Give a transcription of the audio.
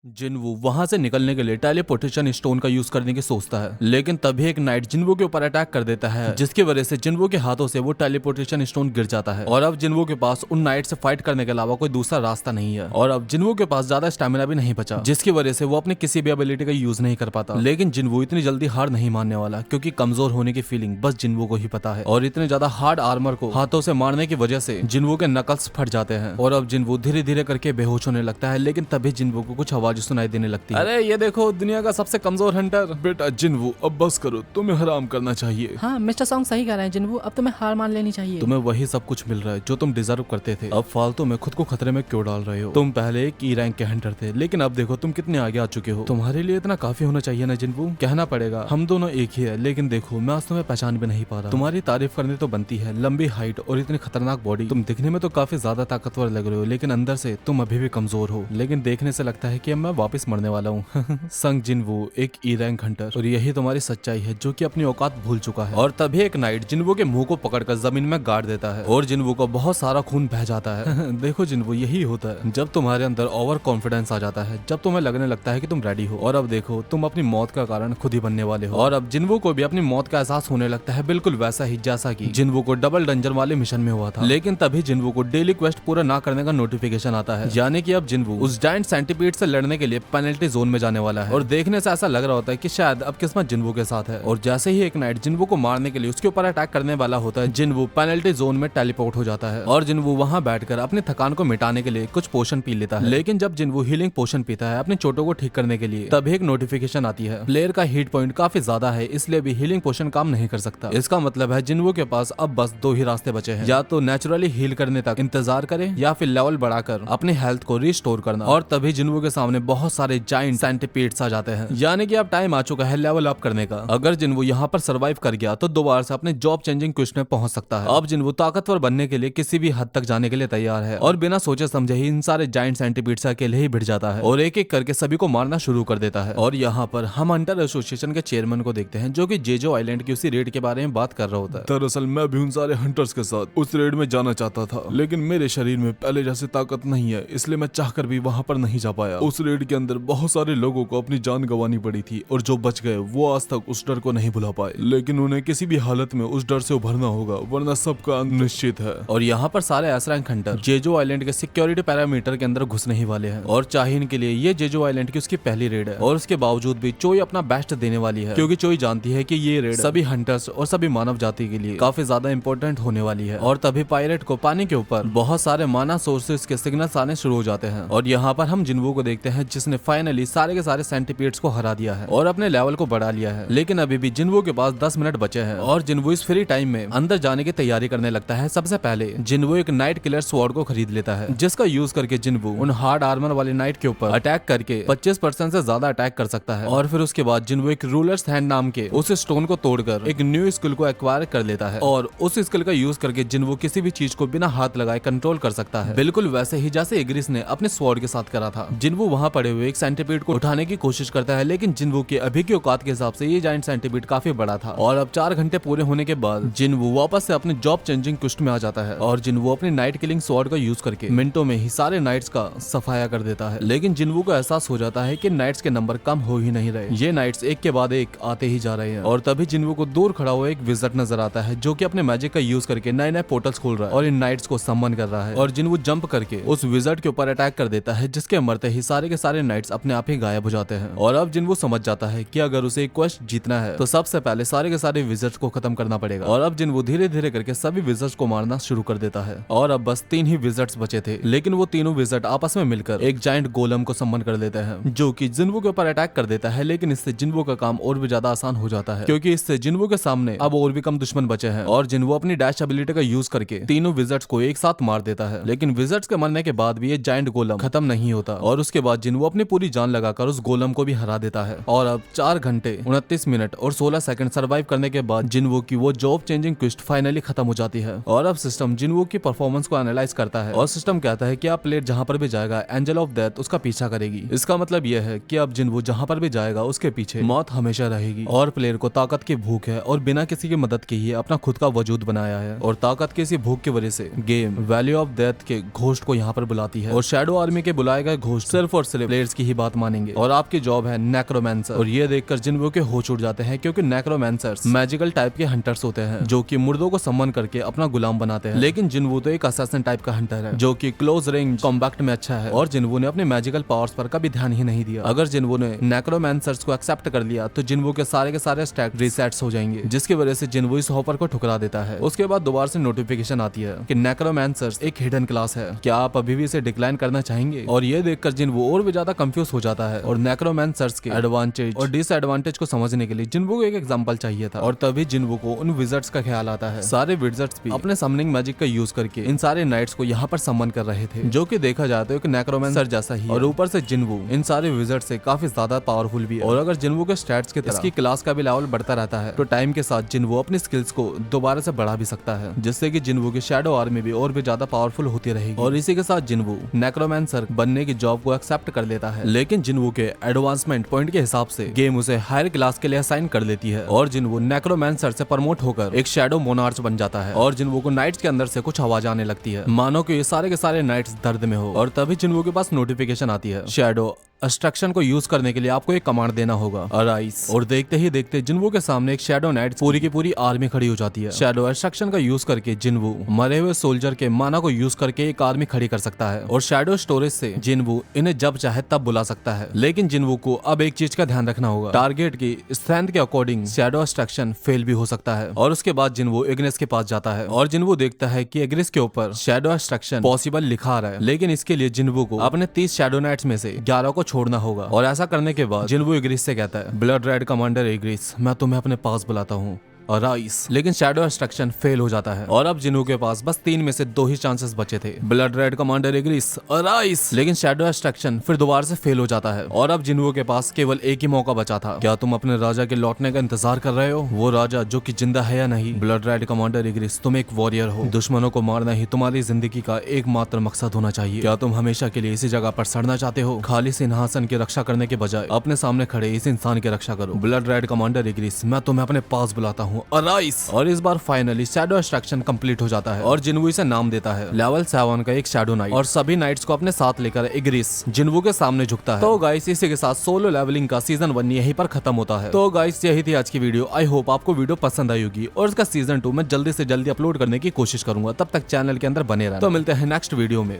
जिनवू वहां से निकलने के लिए टेलीपोर्टेशन स्टोन का यूज करने की सोचता है, लेकिन तभी एक नाइट जिनवू के ऊपर अटैक कर देता है, जिसकी वजह से जिनवू के हाथों से वो टेलीपोर्टेशन स्टोन गिर जाता है। और अब जिनवू के पास उन नाइट से फाइट करने के अलावा कोई दूसरा रास्ता नहीं है, और अब जिनवू के पास ज्यादा स्टेमिना भी नहीं बचा, जिसकी वजह से वो अपनी किसी भी एबिलिटी का यूज नहीं कर पाता। लेकिन जिनवू इतनी जल्दी हार नहीं मानने वाला, क्योंकि कमजोर होने की फीलिंग बस जिनवू को ही पता है। और इतने ज्यादा हार्ड आर्मर को हाथों से मारने की वजह से जिनवू के नकल्स फट जाते हैं, और अब जिनवू धीरे धीरे करके बेहोश होने लगता है। लेकिन तभी जिनवू को कुछ आवाज सुनाई देने लगती है। अरे ये देखो, दुनिया का सबसे कमजोर हंटर। बेटा जिनवू, अब बस करो, तुम्हें आराम करना चाहिए। हाँ मिस्टर सॉन्ग सही कह रहे हैं जिनवू, अब तुम्हें हार मान लेनी चाहिए। तुम्हें वही सब कुछ मिल रहा है जो तुम डिजर्व करते थे। अब फालतू में खुद को खतरे में क्यों डाल रहे हो? तुम पहले एक ई रैंक के हंटर थे, लेकिन अब देखो तुम कितने आगे आ चुके हो। तुम्हारे लिए इतना काफी होना चाहिए ना जिनवू। कहना पड़ेगा हम दोनों एक ही है, लेकिन देखो मैं आज तुम्हें पहचान भी नहीं पा रहा। तुम्हारी तारीफ करने तो बनती है, लंबी हाइट और इतनी खतरनाक बॉडी। तुम दिखने में तो काफी ज्यादा ताकतवर लग रहे हो, लेकिन अंदर से तुम अभी भी कमजोर हो। लेकिन देखने से लगता है कि अब मैं वापस मरने वाला हूँ। संग जिनवू एक ई रैंक हंटर, और यही तुम्हारी सच्चाई है, जो कि अपनी औकात भूल चुका है। और तभी एक नाइट जिनवू के मुंह को पकड़कर जमीन में गाड़ देता है, और जिनवू को बहुत सारा खून बह जाता है। देखो जिनवू, यही होता है जब तुम्हारे अंदर ओवर कॉन्फिडेंस आ जाता है, जब तुम्हें लगने लगता है कि तुम रेडी हो। और अब देखो तुम अपनी मौत का कारण खुद ही बनने वाले हो। और अब जिनवू को भी अपनी मौत का एहसास होने लगता है, बिल्कुल वैसा ही जैसा कि जिनवू को डबल डंजन वाले मिशन में हुआ था। लेकिन तभी जिनवू को डेली क्वेस्ट पूरा ना करने का नोटिफिकेशन आता है, यानी कि अब जिनवू उस जायंट सेंटीपीड से लड़ने के लिए पेनल्टी जोन में जाने वाला है। और देखने से ऐसा लग रहा होता है कि शायद अब किस्मत जिनवू के साथ है। और जैसे ही एक नाइट जिनवू को मारने के लिए उसके ऊपर अटैक करने वाला होता है, जिनवू पेनल्टी जोन में टेलीपोर्ट हो जाता है, और जिनवू वहां बैठकर अपनी थकान को मिटाने के लिए कुछ पोशन पी लेता है। लेकिन जब जिनवू हीलिंग पोशन पीता है अपनी चोटों को ठीक करने के लिए, तभी एक नोटिफिकेशन आती है, प्लेयर का हीट पॉइंट काफी ज्यादा है, इसलिए भी हीलिंग पोशन काम नहीं कर सकता। इसका मतलब है जिनवू के पास अब बस दो ही रास्ते बचे हैं, या तो नेचुरली हील करने तक इंतजार करे, या फिर लेवल बढ़ाकर अपनी हेल्थ को रिस्टोर करना। और तभी जिनवू के सामने बहुत सारे जायंट सेंटीपीड्स आ जाते हैं, यानी कि अब टाइम आ चुका है लेवल अप करने का। अगर जिनवू यहाँ पर सर्वाइव कर गया तो दोबारा से अपने जॉब चेंजिंग क्वेस्ट में पहुंच सकता है। अब जिनवू ताकतवर बनने के लिए किसी भी हद तक जाने के लिए तैयार है, और बिना सोचे समझे ही इन सारे जायंट सेंटीपीड्स अकेले ही भिड़ जाता है, और एक एक करके सभी को मारना शुरू कर देता है। और यहाँ पर हम हंटर एसोसिएशन के चेयरमैन को देखते हैं, जो कि जेजो आइलैंड की उसी रेड के बारे में बात कर रहा होता है। दरअसल मैं भी उन सारे हंटर्स के साथ उस रेड में जाना चाहता था, लेकिन मेरे शरीर में पहले जैसी ताकत नहीं है, इसलिए मैं चाहकर भी वहां पर नहीं जा पाया। उस रेड के अंदर बहुत सारे लोगों को अपनी जान गंवानी पड़ी थी, और जो बच गए वो आज तक उस डर को नहीं भुला पाए। लेकिन उन्हें किसी भी हालत में उस डर से उभरना होगा, वरना सबका अंत निश्चित है। और यहाँ पर सारे S rank Hunter Jeju island के सिक्योरिटी पैरामीटर के अंदर घुसने ही वाले हैं, और चाहे इनके लिए ये जेजो आइलैंड की उसकी पहली रेड है। और उसके बावजूद भी चोई अपना बेस्ट देने वाली है, क्योंकि चोई जानती है कि ये रेड सभी हंटर्स और सभी मानव जाति के लिए काफी ज्यादा इंपॉर्टेंट होने वाली है। और तभी पायरेट को पानी के ऊपर बहुत सारे माना सोर्सेज के सिग्नल्स आने शुरू हो जाते हैं, और यहाँ पर हम जिनवू को देखते हैं, जिसने फाइनली सारे के सारे सेंटीपीड्स को हरा दिया है और अपने लेवल को बढ़ा लिया है। लेकिन अभी भी जिनवू के पास 10 मिनट बचे हैं, और जिनवू इस फ्री टाइम में अंदर जाने की तैयारी करने लगता है। सबसे पहले जिनवू एक नाइट किलर स्वॉर्ड को खरीद लेता है, जिसका यूज करके जिनवू उन हार्ड आर्मर वाले नाइट के ऊपर अटैक करके 25% से ज्यादा अटैक कर सकता है। और फिर उसके बाद जिनवू एक रूलर्स हैंड नाम के उस स्टोन को तोड़कर एक न्यू स्किल को एक्वायर कर लेता है, और उस स्किल का यूज करके जिनवू किसी भी चीज को बिना हाथ लगाए कंट्रोल कर सकता है, बिल्कुल वैसे ही जैसे इग्रिस ने अपने स्वॉर्ड के साथ करा था। जिनवू वहां पड़े हुए एक सेंटीपीड को उठाने की कोशिश करता है, लेकिन जिनवू के अभी की औकात के हिसाब से ये जायंट सेंटीपीड काफी बड़ा था। और अब 4 घंटे पूरे होने के बाद जिनवू वापस से अपने जॉब चेंजिंग क्वेस्ट में आ जाता है, और जिनवू अपनी नाइट किलिंग स्वॉर्ड का यूज करके मिनटों में ही सारे नाइट्स का सफाया कर देता है। लेकिन जिनवू को एहसास हो जाता है कि नाइट्स के नंबर कम हो ही नहीं रहे, ये नाइट्स एक के बाद एक आते ही जा रहे हैं। और तभी जिनवू को दूर खड़ा हुआ एक विज़र्ड नजर आता है, जो कि अपने मैजिक का यूज करके नए नए पोर्टल्स खोल रहा है और इन नाइट्स को सम्मन कर रहा है। और जिनवू जंप करके उस विज़र्ड के ऊपर अटैक कर देता है, जिसके मरते ही सारे के सारे नाइट्स अपने आप ही गायब हो जाते हैं। और अब जिनवू समझ जाता है कि अगर उसे एक क्वेस्ट जीतना है तो सबसे पहले सारे के सारे विज़र्ड्स को खत्म करना पड़ेगा। और अब जिनवू धीरे धीरे करके सभी विज़र्ड्स को मारना शुरू कर देता है, और अब बस 3 ही विज़र्ड्स बचे थे। लेकिन वो तीनों विज़र्ड आपस में मिलकर एक जायंट गोलम को सम्मन कर देते हैं, जो कि जिनवू के ऊपर अटैक कर देता है। लेकिन इससे जिनवू का काम और भी ज्यादा आसान हो जाता है, क्योंकि इससे जिनवू के सामने अब और भी कम दुश्मन बचे हैं, और जिनवू अपनी डैश एबिलिटी का यूज करके तीनों विज़र्ड्स को एक साथ मार देता है। लेकिन विज़र्ड्स के मरने के बाद भी ये जायंट गोलम खत्म नहीं होता, और उसके बाद जिनवू अपनी पूरी जान लगाकर उस गोलम को भी हरा देता है। और अब 4 घंटे 29 मिनट और 16 सेकंड सर्वाइव करने के बाद जिनवू की वो जॉब चेंजिंग क्वेस्ट फाइनली खत्म हो जाती है। और अब सिस्टम जिनवू की परफॉर्मेंस को एनालाइज करता है, और सिस्टम कहता है कि आप प्लेयर जहां पर भी जाएगा एंजल ऑफ डेथ उसका पीछा करेगी। इसका मतलब यह है कि अब जिनवू जहां पर भी जाएगा उसके पीछे मौत हमेशा रहेगी। और प्लेयर को ताकत की भूख है, और बिना किसी की मदद के ही अपना खुद का वजूद बनाया है। और ताकत की इसी भूख की वजह से गेम वैल्यू ऑफ डेथ के घोस्ट को यहाँ पर बुलाती है, और शैडो आर्मी के बुलाए गए घोस्ट सिर्फ और सिर्फ प्लेयर्स की ही बात मानेंगे और आपकी जॉब है नेक्रोमैंसर। और ये देखकर जिन्वो के होश उड़ जाते हैं क्योंकि नेक्रोमैंसर्स मैजिकल टाइप के हंटर्स होते हैं जो कि मुर्दों को सम्मन करके अपना गुलाम बनाते हैं। लेकिन जिन्वो तो एक असैसिन टाइप का हंटर है जो कि क्लोज रेंज कॉम्बैक्ट में अच्छा है और जिन्वो ने अपने मैजिकल पावर्स पर कभी ध्यान ही नहीं दिया। अगर जिन्वो ने नेक्रोमैंसर्स को एक्सेप्ट कर लिया तो जिन्वो के सारे स्टैट रीसेट्स हो जाएंगे, जिसकी वजह से जिन्वो इस हॉपर को ठुकरा देता है। उसके बाद दोबारा से नोटिफिकेशन आती है कि नेक्रोमैंसर्स एक हिडन क्लास है, क्या आप अभी भी इसे डिक्लाइन करना चाहेंगे? और ये देखकर जिन्वो और भी ज्यादा कंफ्यूज हो जाता है और नेक्रोमैंसर्स के एडवांटेज और डिसएडवांटेज को समझने के लिए जिन्वो को एक एग्जांपल चाहिए था। और तभी जिन्वो को उन विजर्ड्स का ख्याल आता है। सारे विजर्ड्स भी अपने समनिंग मैजिक का यूज करके इन सारे नाइट्स को यहाँ पर समन कर रहे थे, जो कि देखा जाए तो एक नेक्रोमैंसर जैसा ही। और ऊपर से जिन्वो इन सारे विजर्ड से काफी ज्यादा पावरफुल भी है। और अगर जिन्वो के स्टैट्स की तरह इसकी क्लास का भी लेवल बढ़ता रहता है तो टाइम के साथ जिन्वो अपनी स्किल्स को दोबारा से बढ़ा भी सकता है, जिससे कि जिन्वो की शैडो आर्मी भी और भी ज्यादा पावरफुल होती रहेगी। और इसी के साथ जिन्वो नेक्रोमैंसर बनने की जॉब को एक्सेप्ट कर लेता है। लेकिन जिन्वो के एडवांसमेंट पॉइंट के हिसाब से गेम उसे हायर क्लास के लिए असाइन कर देती है और जिन्वो नेक्रोमैंसर से प्रमोट होकर एक शैडो मोनार्च बन जाता है। और जिन्वो को नाइट्स के अंदर से कुछ आवाज आने लगती है, मानो कि ये सारे के सारे नाइट्स दर्द में हो। और तभी जिन्वो के पास नोटिफिकेशन आती है, शैडो एक्सट्रैक्शन को यूज करने के लिए आपको एक कमांड देना होगा, अराइज। और देखते ही देखते जिन्वो के सामने एक शैडो नाइट पूरी की पूरी आर्मी खड़ी हो जाती है। शैडो एक्सट्रैक्शन का यूज करके जिन्वो मरे हुए सोल्जर के माना को यूज करके एक आर्मी खड़ी कर सकता है और शैडो स्टोरेज से जिन्वो इन्हें जब चाहे तब बुला सकता है। लेकिन जिन्वो को अब एक चीज का ध्यान रखना होगा, टारगेट की स्ट्रेंथ के अकॉर्डिंग शैडो एक्सट्रैक्शन फेल भी हो सकता है। और उसके बाद जिन्वो इग्निस के पास जाता है और जिन्वो देखता है कि इग्निस के ऊपर शैडो एक्सट्रैक्शन पॉसिबल लिखा आ रहा है, लेकिन इसके लिए जिन्वो को अपने 30 शैडो नाइट्स में से 11 को छोड़ना होगा। और ऐसा करने के बाद जिन्वो इग्रिस से कहता है, ब्लड रेड कमांडर इग्रिस, मैं तुम्हें अपने पास बुलाता हूँ, राइस। लेकिन शैडो एक्सट्रैक्शन फेल हो जाता है और अब जिन्वो के पास बस 3 में से 2 ही चांसेस बचे थे, ब्लड रेड कमांडर इग्रिस और राइस। लेकिन शैडो एक्सट्रैक्शन फिर दोबारा से फेल हो जाता है और अब जिन्वो के पास केवल एक ही मौका बचा था। क्या तुम अपने राजा के लौटने का इंतजार कर रहे हो? वो राजा जो कि जिंदा है या नहीं? ब्लड रेड कमांडर इग्रिस, तुम एक वॉरियर हो, दुश्मनों को मारना ही तुम्हारी जिंदगी का एकमात्र मकसद होना चाहिए। क्या तुम हमेशा के लिए इसी जगह पर सड़ना चाहते हो? खाली सिंहासन की रक्षा करने के बजाय अपने सामने खड़े इस इंसान की रक्षा करो। ब्लड रेड कमांडर इग्रिस, मैं तुम्हें अपने पास बुलाता हूँ, राइस। और इस बार फाइनली शैडो एक्सट्रैक्शन कंप्लीट हो जाता है और जिन्वो इसे नाम देता है लेवल 7 का एक शैडो नाइट। और सभी नाइट्स को अपने साथ लेकर इग्रिस जिन्वो के सामने झुकता है। तो गाइस इसी के साथ सोलो लेवलिंग का सीजन 1 यहीं पर खत्म होता है। तो गाइस यही थी आज की वीडियो। आई होप आपको वीडियो पसंद आई होगी और इसका सीजन 2 मैं जल्दी से जल्दी अपलोड करने की कोशिश करूंगा। तब तक चैनल के अंदर बने रहना। तो मिलते हैं नेक्स्ट वीडियो में।